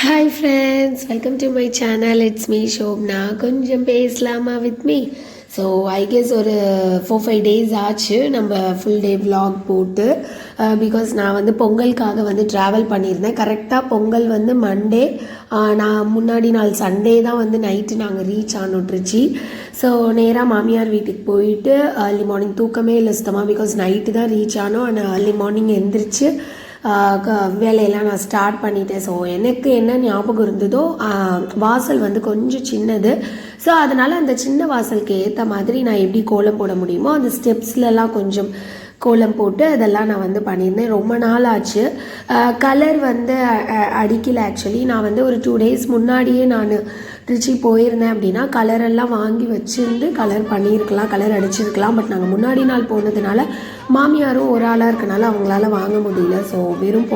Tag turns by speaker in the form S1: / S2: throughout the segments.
S1: Hi friends, welcome to my channel. It's me Shobna. கொஞ்சம் பேசலாமா with me? So I guess ஒரு 4-5 days ஆச்சு நம்ம ஃபுல் டே vlog போட்டு. பிகாஸ் நான் வந்து பொங்கலுக்காக வந்து ட்ராவல் பண்ணியிருந்தேன். கரெக்டாக பொங்கல் வந்து மண்டே, நான் முன்னாடி நாள் சண்டே தான் வந்து நைட்டு நாங்கள் ரீச் ஆனோம் திருச்சி. ஸோ நேராக மாமியார் வீட்டுக்கு போயிட்டு ஏர்லி மார்னிங் தூக்கமே இல்லை சுத்தமாக. பிகாஸ் நைட்டு தான் ரீச் ஆனோம். ஆனால் ஏர்லி மார்னிங் எந்திரிச்சு வேலையெல்லாம் நான் ஸ்டார்ட் பண்ணிட்டேன். ஸோ எனக்கு என்ன ஞாபகம் இருந்ததோ, வாசல் வந்து கொஞ்சம் சின்னது. ஸோ அதனால் அந்த சின்ன வாசலுக்கு ஏற்ற மாதிரி நான் எப்படி கோலம் போட முடியுமோ அந்த ஸ்டெப்ஸ்லலாம் கொஞ்சம் கோலம் போட்டு அதெல்லாம் நான் வந்து பண்ணியிருந்தேன். ரொம்ப நாள் ஆச்சு. கலர் வந்து அடிக்கல. ஆக்சுவலி நான் வந்து ஒரு 2 days முன்னாடியே நான் திருச்சி போயிருந்தேன் அப்படின்னா கலரெல்லாம் வாங்கி வச்சுருந்து கலர் பண்ணியிருக்கலாம், கலர் அடிச்சிருக்கலாம். பட் நாங்கள் முன்னாடி நாள் போனதுனால மாமியாரும் ஒரு ஆளாக இருக்கனால அவங்களால வாங்க முடியல. ஸோ வெறும்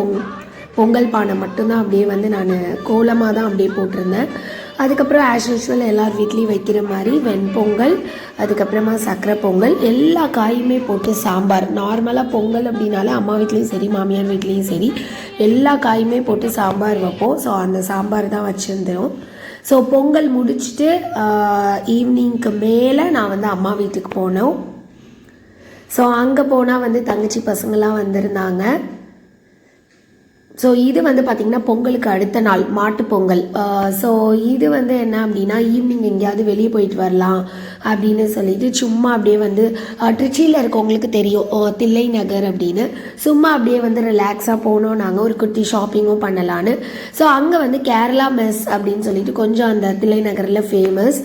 S1: பொங்கல் பானை மட்டும்தான் அப்படியே வந்து நான் கோலமாக தான் அப்படியே போட்டிருந்தேன். அதுக்கப்புறம் ஆஸ் யூஷுவல் எல்லார் வீட்லேயும் வைக்கிற மாதிரி வெண்பொங்கல், அதுக்கப்புறமா சக்கரை பொங்கல், எல்லா காயுமே போட்டு சாம்பார். நார்மலாக பொங்கல் அப்படின்னாலே அம்மா வீட்லேயும் சரி மாமியார் வீட்லேயும் சரி எல்லா காயுமே போட்டு சாம்பார் வைப்போம். ஸோ அந்த சாம்பார் தான் வச்சுருந்தோம். ஸோ பொங்கல் முடிச்சுட்டு ஈவினிங்க்கு மேலே நான் வந்து அம்மா வீட்டுக்கு போனோம். ஸோ அங்கே போனால் வந்து தங்கச்சி பசங்களாம் வந்திருந்தாங்க. ஸோ இது வந்து பார்த்திங்கன்னா பொங்கலுக்கு அடுத்த நாள் மாட்டு பொங்கல். ஸோ இது வந்து என்ன அப்படின்னா ஈவினிங் எங்கேயாவது வெளியே போயிட்டு வரலாம் அப்படின்னு சொல்லிட்டு சும்மா அப்படியே வந்து திருச்சியில் இருக்கவங்களுக்கு தெரியும் தில்லை நகர் அப்படின்னு, சும்மா அப்படியே வந்து ரிலாக்ஸாக போனோம். நாங்கள் ஒரு குட்டி ஷாப்பிங்கும் பண்ணலான்னு. ஸோ அங்கே வந்து கேரளா மெஸ் அப்படின்னு சொல்லிட்டு கொஞ்சம் அந்த தில்லை நகரில் ஃபேமஸ்.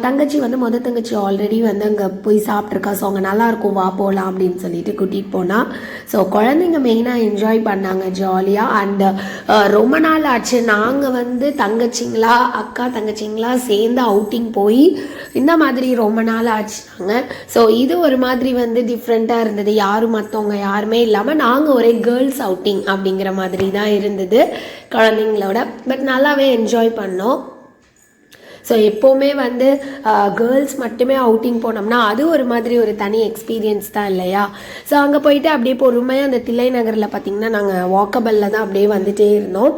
S1: தங்கச்சி வந்து தங்கச்சி ஆல்ரெடி வந்து அங்கே போய் சாப்பிட்ருக்கா. ஸோ அங்கே நல்லாயிருக்கும், வா போகலாம் அப்படின்னு சொல்லிட்டு கூட்டிகிட்டு போனால். ஸோ குழந்தைங்க மெயினாக என்ஜாய் பண்ணாங்க ஜாலியாக. அண்ட் ரொம்ப நாள் ஆச்சு நாங்கள் வந்து அக்கா தங்கச்சிங்களா சேர்ந்து அவுட்டிங் போய் இந்த மாதிரி ரொம்ப நாள் ஆச்சுனாங்க. ஸோ இது ஒரு மாதிரி வந்து டிஃப்ரெண்ட்டாக இருந்தது. மற்றவங்க யாருமே இல்லாமல் நாங்கள் ஒரே கேர்ள்ஸ் அவுட்டிங் அப்படிங்கிற மாதிரி தான் இருந்தது குழந்தைங்களோட. பட் நல்லாவே என்ஜாய் பண்ணோம். ஸோ எப்போவுமே வந்து கேர்ள்ஸ் மட்டுமே அவுட்டிங் போனோம்னா அது ஒரு மாதிரி ஒரு தனி எக்ஸ்பீரியன்ஸ் தான் இல்லையா. ஸோ அங்கே போயிட்டு அப்படியே பொறுமையாக அந்த தில்லை நகரில் பார்த்திங்கன்னா நாங்கள் வாக்கபிளில் தான் அப்படியே வந்துகிட்டே இருந்தோம்.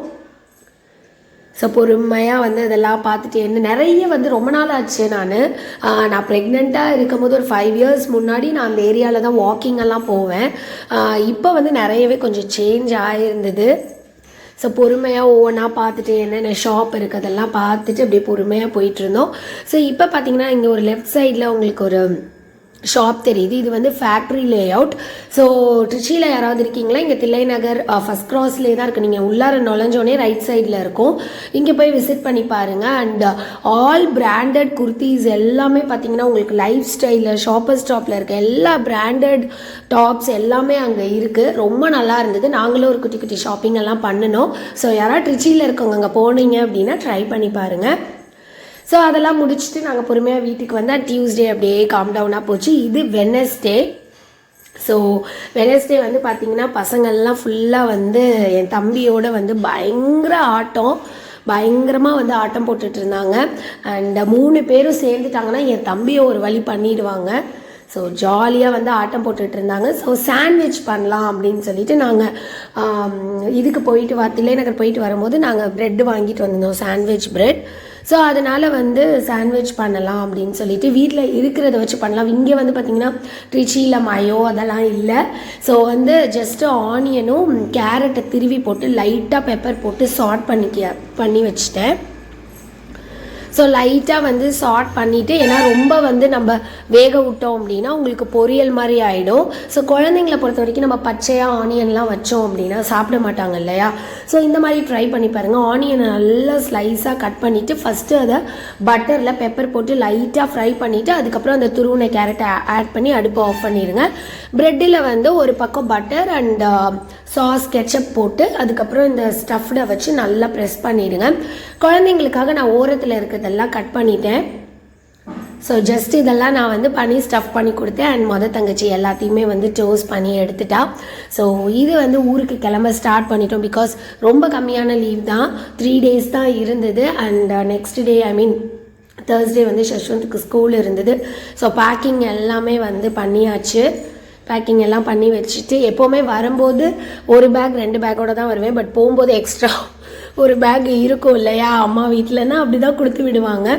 S1: ஸோ பொறுமையாக வந்து அதெல்லாம் பார்த்துட்டு நிறைய வந்து ரொம்ப நாள் ஆச்சு. நான் ப்ரெக்னெண்ட்டாக இருக்கும்போது ஒரு 5 years முன்னாடி நான் அந்த ஏரியாவில் தான் வாக்கிங்கெல்லாம் போவேன். இப்போ வந்து நிறையவே கொஞ்சம் சேஞ்ச் ஆகிருந்தது. ஸோ பொறுமையாக ஒவ்வொன்றா பார்த்துட்டு என்னென்ன ஷாப் இருக்குது அதெல்லாம் பார்த்துட்டு அப்படியே பொறுமையாக போயிட்டுருந்தோம். ஸோ இப்போ பார்த்தீங்கன்னா இங்கே ஒரு லெஃப்ட் சைடில் உங்களுக்கு ஒரு ஷாப் தெரியுது. இது வந்து ஃபேக்ட்ரி லே அவுட். ஸோ திருச்சியில் யாராவது இருக்கீங்களா, இங்கே தில்லை நகர் ஃபஸ்ட் கிராஸ்லேயே தான் இருக்குது. நீங்கள் உள்ளார நுழைஞ்சோடனே ரைட் சைடில் இருக்கும். இங்கே போய் விசிட் பண்ணி பாருங்கள். அண்ட் ஆல் பிராண்டட் குர்த்திஸ் எல்லாமே பார்த்தீங்கன்னா உங்களுக்கு லைஃப் ஸ்டைலில் ஷாப்பர் ஸ்டாப்பில் இருக்க எல்லா பிராண்டட் டாப்ஸ் எல்லாமே அங்கே இருக்குது. ரொம்ப நல்லா இருந்தது. நாங்களும் ஒரு குட்டி குட்டி ஷாப்பிங் எல்லாம் பண்ணினோம். ஸோ யாராவது திருச்சியில் இருக்கவங்க அங்கே போனீங்க அப்படின்னா ட்ரை பண்ணி பாருங்கள். ஸோ அதெல்லாம் முடிச்சுட்டு நாங்கள் பொறுமையாக வீட்டுக்கு வந்தால் டியூஸ்டே அப்படியே காம் டவுனாக போச்சு. இது வெனஸ்டே. ஸோ வெனஸ்டே வந்து பார்த்திங்கன்னா பசங்கள்லாம் ஃபுல்லாக வந்து என் தம்பியோட வந்து பயங்கரமாக வந்து ஆட்டம் போட்டுட்டு இருந்தாங்க. அண்ட் 3 பேரும் சேர்ந்துட்டாங்கன்னா என் தம்பியை ஒரு வழி பண்ணிடுவாங்க. ஸோ ஜாலியாக வந்து ஆட்டம் போட்டுட்டு இருந்தாங்க. ஸோ சாண்ட்விச் பண்ணலாம் அப்படின்னு சொல்லிட்டு நாங்கள் இதுக்கு தில்லை நகர் போயிட்டு வரும்போது நாங்கள் ப்ரெட் வாங்கிட்டு வந்திருந்தோம், சாண்ட்விச் ப்ரெட். ஸோ அதனால் வந்து சாண்ட்விச் பண்ணலாம் அப்படின்னு சொல்லிட்டு வீட்டில் இருக்கிறத வச்சு பண்ணலாம். இங்கே வந்து பார்த்திங்கன்னா திருச்சியில் மயோ அதெல்லாம் இல்லை. ஸோ வந்து ஜஸ்ட்டு ஆனியனும் கேரட்டை திருவி போட்டு லைட்டாக பெப்பர் போட்டு சாட் பண்ணி வச்சுட்டேன். ஸோ லைட்டாக வந்து சாட் பண்ணிவிட்டு, ஏன்னா ரொம்ப வந்து நம்ம வேக விட்டோம் அப்படின்னா உங்களுக்கு பொரியல் மாதிரி ஆகிடும். ஸோ குழந்தைங்கள பொறுத்த வரைக்கும் நம்ம பச்சையாக ஆனியன்லாம் வச்சோம் அப்படின்னா சாப்பிட மாட்டாங்க இல்லையா. ஸோ இந்த மாதிரி ட்ரை பண்ணி பாருங்கள். ஆனியனை நல்லா ஸ்லைஸாக கட் பண்ணிவிட்டு ஃபஸ்ட்டு அதை பட்டரில் பெப்பர் போட்டு லைட்டாக ஃப்ரை பண்ணிவிட்டு அதுக்கப்புறம் அந்த துருவின கேரட்டை ஆட் பண்ணி அடுப்பை ஆஃப் பண்ணிடுங்க. ப்ரெட்டில் வந்து ஒரு பக்கம் பட்டர் அண்ட் சாஸ் கெச்சப் போட்டு அதுக்கப்புறம் இந்த ஸ்டஃப்டை வச்சு நல்லா ப்ரெஸ் பண்ணிவிடுங்க. குழந்தைங்களுக்காக நான் ஓரத்தில் இருக்கிறதெல்லாம் கட் பண்ணிட்டேன். ஸோ ஜஸ்ட் இதெல்லாம் நான் வந்து பண்ணி ஸ்டஃப் பண்ணி கொடுத்தேன். அண்ட் தங்கச்சி எல்லாத்தையுமே வந்து டோஸ்ட் பண்ணி எடுத்துட்டா. ஸோ இது வந்து ஊருக்கு கிளம்ப ஸ்டார்ட் பண்ணிட்டோம். பிகாஸ் ரொம்ப கம்மியான லீவ் தான், 3 days தான் இருந்தது. அண்ட் நெக்ஸ்ட் டே தேர்ஸ்டே வந்து யஷ்வந்த்க்கு ஸ்கூல் இருந்தது. ஸோ பேக்கிங் எல்லாமே வந்து பண்ணியாச்சு. பேக்கிங் எல்லாம் பண்ணி வச்சுட்டு எப்போவுமே வரும்போது ஒரு பேக் 2 பேக்கோடு தான் வருவேன். பட் போகும்போது எக்ஸ்ட்ரா ஒரு பேக் இருக்கும் இல்லையா, அம்மா வீட்டிலன்னா அப்படி தான் கொடுத்து விடுவாங்க.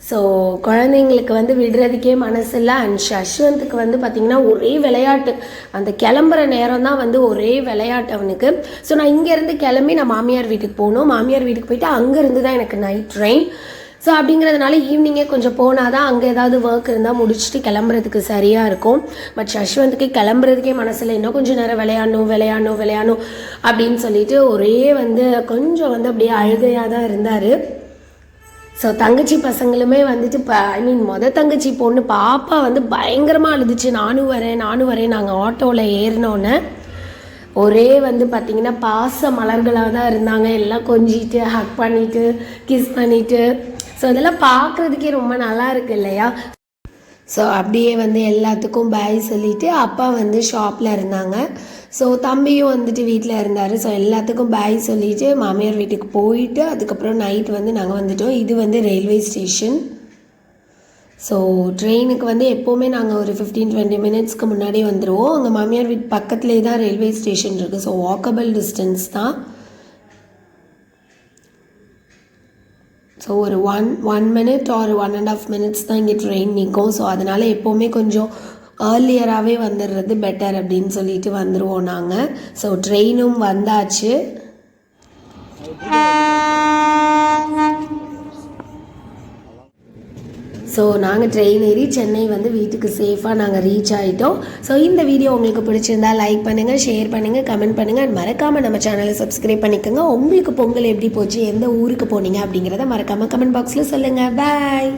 S1: ஸோ குழந்தைங்களுக்கு வந்து விடுறதுக்கே மனசு இல்லை. அண்ட் ஷஷ்வந்துக்கு வந்து பார்த்திங்கன்னா ஒரே விளையாட்டு, அந்த கிளம்புற நேரம் தான் வந்து ஒரே விளையாட்டு அவனுக்கு. ஸோ நான் இங்கேருந்து கிளம்பி நான் மாமியார் வீட்டுக்கு போகணும். மாமியார் வீட்டுக்கு போயிட்டு அங்கேருந்து தான் எனக்கு நைட் ட்ரெயின். ஸோ அப்படிங்கிறதுனால ஈவினிங்கே கொஞ்சம் போனால் தான் அங்கே ஏதாவது ஒர்க் இருந்தால் முடிச்சுட்டு கிளம்புறதுக்கு சரியாக இருக்கும். பட் ஷஷ்வந்துக்கு கிளம்புறதுக்கே மனசில் இன்னும் கொஞ்சம் நேரம் விளையாடணும் அப்படின்னு சொல்லிட்டு ஒரே வந்து கொஞ்சம் வந்து அப்படியே அழுகையாக தான் இருந்தார். ஸோ தங்கச்சி பசங்களுமே வந்துட்டு மொதல் தங்கச்சி பொண்ணு பாப்பா வந்து பயங்கரமாக அழுதுச்சு. நானும் வரேன். நாங்கள் ஆட்டோவில் ஏறினோன்னே ஒரே வந்து பார்த்திங்கன்னா பாச மலர்களாக தான் இருந்தாங்க. எல்லாம் கொஞ்சிட்டு ஹக் பண்ணிவிட்டு கிஸ் பண்ணிவிட்டு. ஸோ இதெல்லாம் பார்க்குறதுக்கே ரொம்ப நல்லா இருக்கு இல்லையா. ஸோ அப்படியே வந்து எல்லாத்துக்கும் பாய் சொல்லிவிட்டு அப்பா வந்து ஷாப்பில் இருந்தாங்க. ஸோ தம்பியும் வந்துட்டு வீட்டில் இருந்தார். ஸோ எல்லாத்துக்கும் பாய் சொல்லிவிட்டு மாமியார் வீட்டுக்கு போயிட்டு அதுக்கப்புறம் நைட் வந்து நாங்கள் வந்துட்டோம். இது வந்து ரயில்வே ஸ்டேஷன். ஸோ ட்ரெயினுக்கு வந்து எப்போவுமே நாங்கள் ஒரு 15-20 மினிட்ஸ்க்கு முன்னாடி வந்துடுவோம். அங்கே மாமியார் வீட்டு பக்கத்துலேயே தான் ரயில்வே ஸ்டேஷன் இருக்குது. ஸோ வாக்கபிள் டிஸ்டன்ஸ் தான். ஸோ ஒரு 1 minute ஆர் 1.5 minutes தான் இங்கே ட்ரெயின் நிற்கும். ஸோ அதனால் எப்போவுமே கொஞ்சம் ஏர்லியராகவே வந்துடுறது பெட்டர் அப்படின்னு சொல்லிட்டு வந்துடுவோம் நாங்கள். ஸோ ட்ரெயினும் வந்தாச்சு. ஸோ நாங்கள் ட்ரெயின் ஏறி சென்னை வந்து வீட்டுக்கு சேஃபாக நாங்கள் ரீச் ஆகிட்டோம். ஸோ இந்த வீடியோ உங்களுக்கு பிடிச்சிருந்தா லைக் பண்ணுங்கள், ஷேர் பண்ணுங்கள், கமெண்ட் பண்ணுங்கள். அண்ட் மறக்காமல் நம்ம சேனலை சப்ஸ்கிரைப் பண்ணிக்கோங்க. உங்களுக்கு பொங்கல் எப்படி போச்சு, எந்த ஊருக்கு போனீங்க அப்படிங்கிறத மறக்காமல் கமெண்ட் பாக்ஸில் சொல்லுங்கள். பாய்.